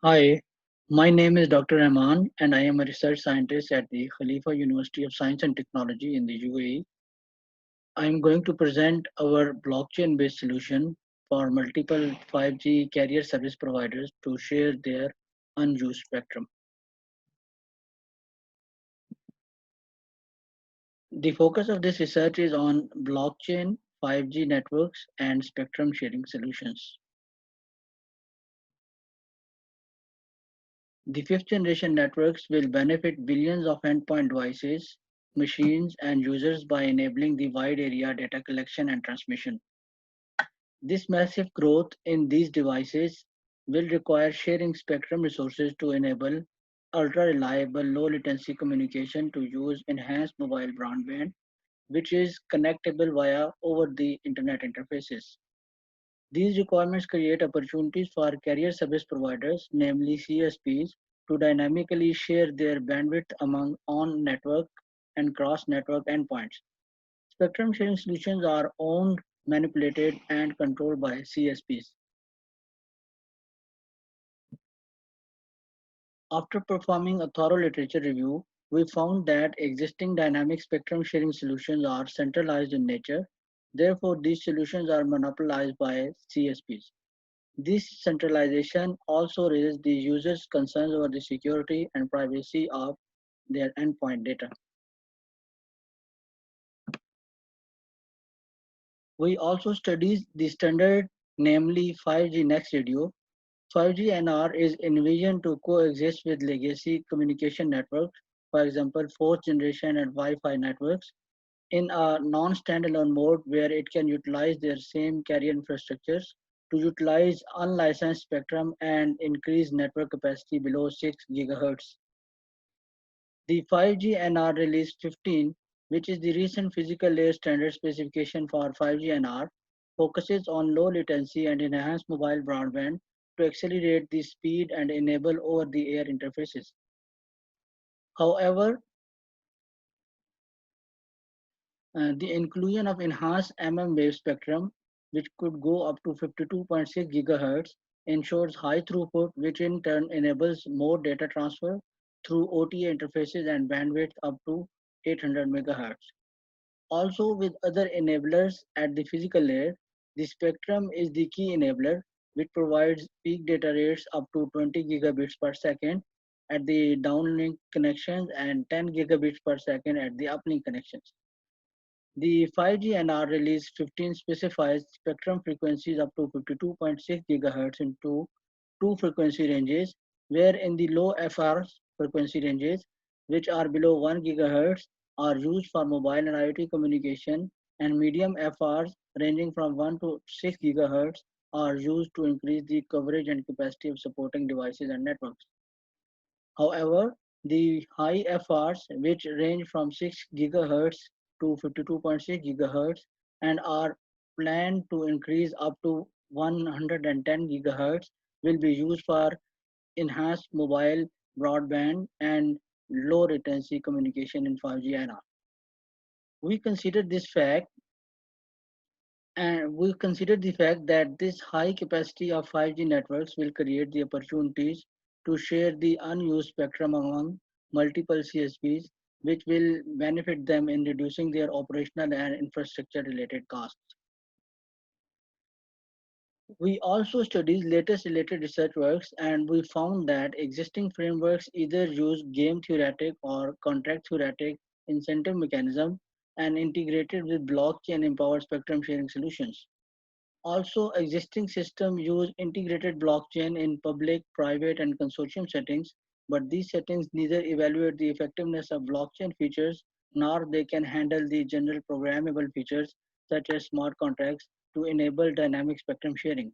Hi, my name is Dr. Rahman, and I am a research scientist at the Khalifa University of Science and Technology in the UAE. I am going to present our blockchain based solution for multiple 5G carrier service providers to share their unused spectrum. The focus of this research is on blockchain, 5G networks, and spectrum sharing solutions. The fifth generation networks will benefit billions of endpoint devices, machines, and users by enabling the wide area data collection and transmission. This massive growth in these devices will require sharing spectrum resources to enable ultra reliable, low latency communication to use enhanced mobile broadband, which is connectable via over the internet interfaces. These requirements create opportunities for carrier service providers, namely CSPs, to dynamically share their bandwidth among on network and cross network endpoints. Spectrum sharing solutions are owned, manipulated, and controlled by CSPs. After performing a thorough literature review, we found that existing dynamic spectrum sharing solutions are centralized in nature. Therefore, these solutions are monopolized by CSPs. This centralization also raises the user's concerns over the security and privacy of their endpoint data. We also studied the standard, namely 5G Next Radio. 5G NR is envisioned to coexist with legacy communication networks, for example, fourth generation and Wi-Fi networks, in a non-standalone mode where it can utilize their same carrier infrastructures to utilize unlicensed spectrum and increase network capacity below 6 GHz. The 5G NR Release 15, which is the recent physical layer standard specification for 5G NR, focuses on low latency and enhanced mobile broadband to accelerate the speed and enable over-the-air interfaces. However, the inclusion of enhanced wave spectrum, which could go up to 52.6 GHz, ensures high throughput, which in turn enables more data transfer through OTA interfaces and bandwidth up to 800 MHz. Also, with other enablers at the physical layer, the spectrum is the key enabler, which provides peak data rates up to 20 gigabits per second at the downlink connections and 10 gigabits per second at the uplink connections. The 5G NR Release 15 specifies spectrum frequencies up to 52.6 GHz into two frequency ranges, where in the low FR frequency ranges, which are below 1 GHz, are used for mobile and IoT communication, and medium FRs ranging from 1 to 6 GHz are used to increase the coverage and capacity of supporting devices and networks. However, the high FRs, which range from 6 GHz to 52.6 GHz and are planned to increase up to 110 GHz, will be used for enhanced mobile broadband and low latency communication in 5G era. We consider this fact and we consider the fact that this high capacity of 5G networks will create the opportunities to share the unused spectrum among multiple CSPs, which will benefit them in reducing their operational and infrastructure related costs. We also studied latest related research works, and we found that existing frameworks either use game theoretic or contract theoretic incentive mechanism and integrated with blockchain empowered spectrum sharing solutions. Also, existing systems use integrated blockchain in public, private, and consortium settings, but these settings neither evaluate the effectiveness of blockchain features nor they can handle the general programmable features such as smart contracts to enable dynamic spectrum sharing.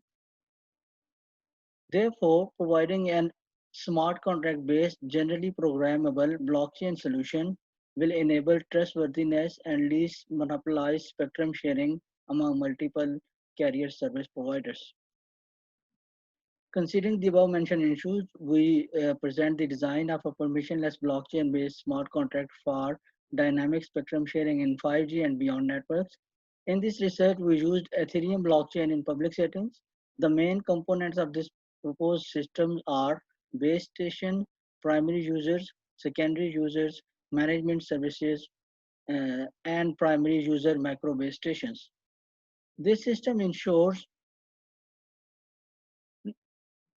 Therefore, providing an smart contract based, generally programmable blockchain solution will enable trustworthiness and least monopolized spectrum sharing among multiple carrier service providers. Considering the above mentioned issues, we present the design of a permissionless blockchain based smart contract for dynamic spectrum sharing in 5G and beyond networks. In this research, we used Ethereum blockchain in public settings. The main components of this proposed system are base station, primary users, secondary users, management services, and primary user macro base stations. This system ensures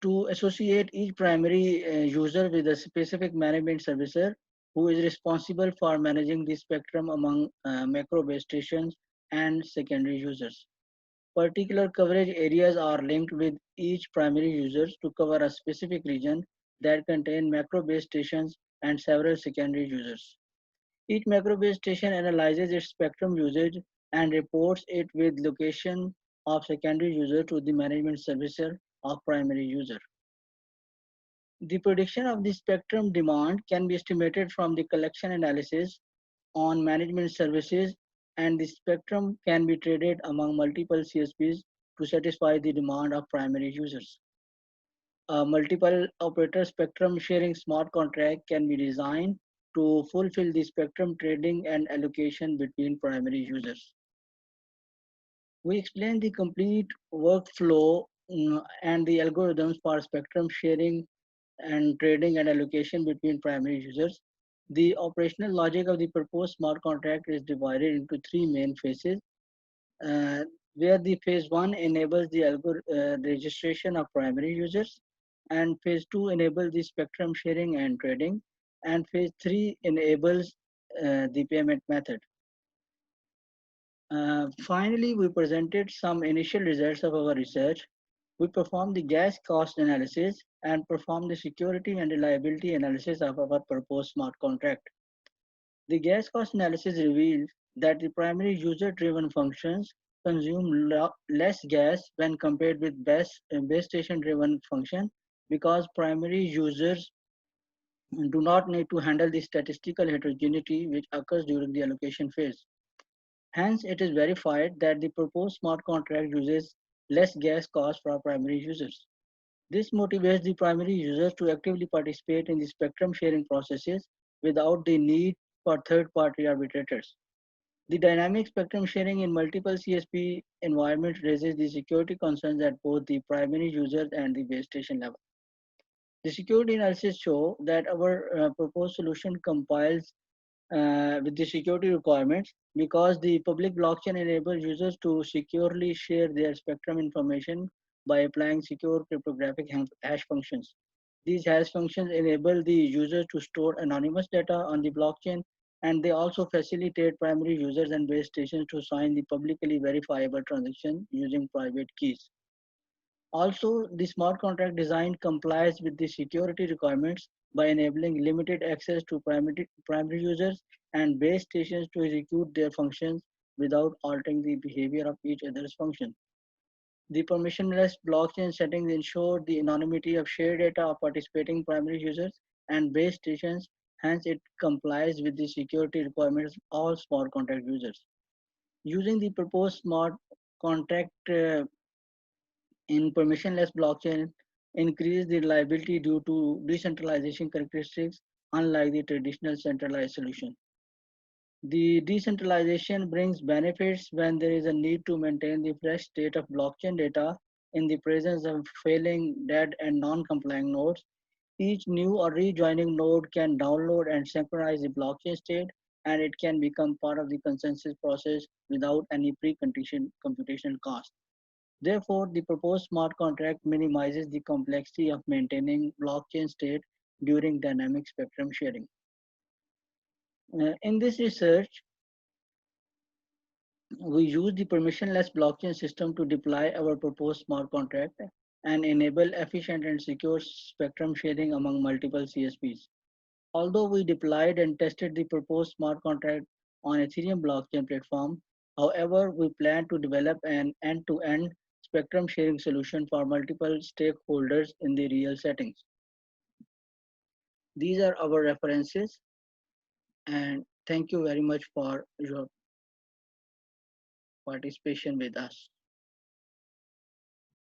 to associate each primary user with a specific management servicer who is responsible for managing the spectrum among macro base stations and secondary users. Particular coverage areas are linked with each primary user to cover a specific region that contain macro base stations and several secondary users. Each macro base station analyzes its spectrum usage and reports it with location of secondary user to the management servicer of primary user. The prediction of the spectrum demand can be estimated from the collection analysis on management services, and the spectrum can be traded among multiple CSPs to satisfy the demand of primary users. A multiple operator spectrum sharing smart contract can be designed to fulfill the spectrum trading and allocation between primary users. We explain the complete workflow and the algorithms for spectrum sharing and trading and allocation between primary users. The operational logic of the proposed smart contract is divided into three main phases, uh, where the phase one enables the registration of primary users, and phase two enables the spectrum sharing and trading, and phase three enables the payment method. Finally, we presented some initial results of our research. We performed the gas cost analysis and performed the security and reliability analysis of our proposed smart contract. The gas cost analysis revealed that the primary user-driven functions consume less gas when compared with base station-driven function because primary users do not need to handle the statistical heterogeneity which occurs during the allocation phase. Hence, it is verified that the proposed smart contract uses less gas cost for our primary users. This motivates the primary users to actively participate in the spectrum sharing processes without the need for third-party arbitrators. The dynamic spectrum sharing in multiple CSP environments raises the security concerns at both the primary users and the base station level. The security analysis show that our proposed solution compiles with the security requirements because the public blockchain enables users to securely share their spectrum information by applying secure cryptographic hash functions. These hash functions enable the users to store anonymous data on the blockchain, and they also facilitate primary users and base stations to sign the publicly verifiable transaction using private keys. Also, the smart contract design complies with the security requirements by enabling limited access to primary users and base stations to execute their functions without altering the behavior of each other's function. The permissionless blockchain settings ensure the anonymity of shared data of participating primary users and base stations, hence it complies with the security requirements of all smart contract users. Using the proposed smart contract in permissionless blockchain increase the reliability due to decentralization characteristics, unlike the traditional centralized solution. The decentralization brings benefits when there is a need to maintain the fresh state of blockchain data in the presence of failing, dead, and non-compliant nodes. Each new or rejoining node can download and synchronize the blockchain state, and it can become part of the consensus process without any precondition computational cost. Therefore, the proposed smart contract minimizes the complexity of maintaining blockchain state during dynamic spectrum sharing. In this research, we use the permissionless blockchain system to deploy our proposed smart contract and enable efficient and secure spectrum sharing among multiple CSPs. Although we deployed and tested the proposed smart contract on Ethereum blockchain platform, however, we plan to develop an end-to-end spectrum sharing solution for multiple stakeholders in the real settings. These are our references, and thank you very much for your participation with us.